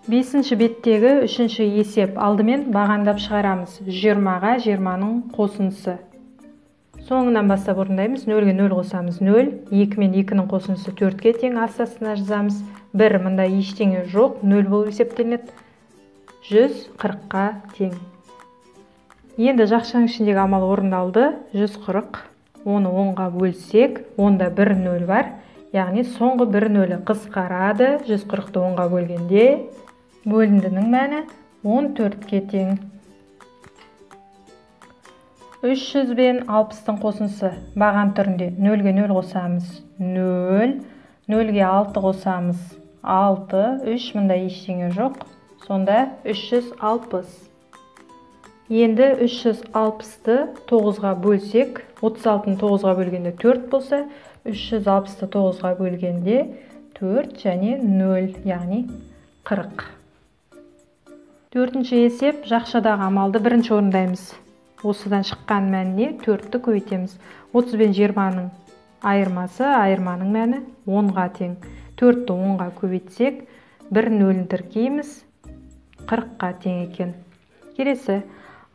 Бесінші беттегі үшінші есеп. Алдымен бағандап шығарамыз. 20-ға 20-ның қосындысы. Соңынан бастап орындаймыз. 0-ге 0 қосамыз 0. 2 мен 2-ның қосындысы 4-ке тең. Астасына жазамыз. 1 мында ештеңе жоқ. 0 болып есептелінеді. 140-қа тең. Енді жақшаның ішіндегі амал орындалды. 140. Оны 10-ға бөлсек, онда 1 0 бар. Яғни соңғы 1 0 қысқарады. 140-ты 10-ға бөлгенде бөліндінің мәні 14-ке тең. 300 бен 60-тың қосындысы баған түрінде 0-ге 0 қосамыз 0, 0-ге 6 қосамыз 6, 3 мында ештеңе жоқ. Сонда 360. Енді 360-ты 9-ға бөлсек, 36-ны 9-ға бөлгенде 4 болса, 360-ты 9-ға бөлгенде 4 және 0, яғни 40. Төртінші есеп жақшадағы амалды бірінші орындаймыз. Осыдан шыққан мәніне 4-ті көбейтеміз. 30 бен 20-ның айырмасы, айырманың мәні 10-ға тең. 4-ті 10-ға көбейтсек, 1 0-ін тіркейміз, 40-қа тең екен. Келесі,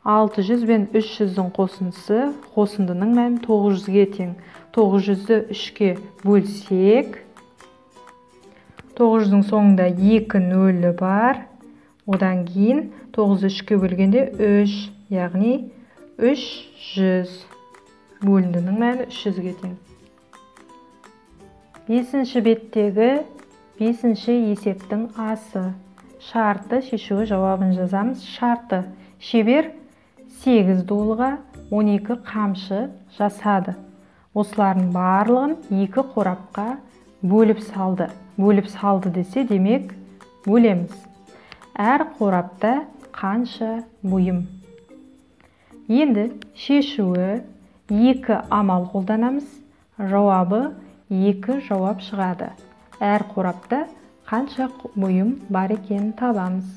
600 бен 300-дің қосындысы, қосындының мәні 900-ге тең. 900-ді 3-ке бөлсек, 900-дің соңында 2 0 бар. Одан кейін 9-ды 3-ке бөлгенде 3, яғни 300. Бөліндінің мәні 300-ге тең. Бесінші беттегі бесінші есептің асы. Шарты шешуі жауабын жазамыз. Шарты: шебер 8 дулыға 12 қамшы жасады. Осылардың барлығын 2 қорапқа бөліп салды. Бөліп салды десе, демек бөлеміз. Әр қорапта қанша бұйым? Енді шешуі 2 амал қолданамыз. Жауабы 2 жауап шығады. Әр қорапта қанша бұйым бар екенін табамыз.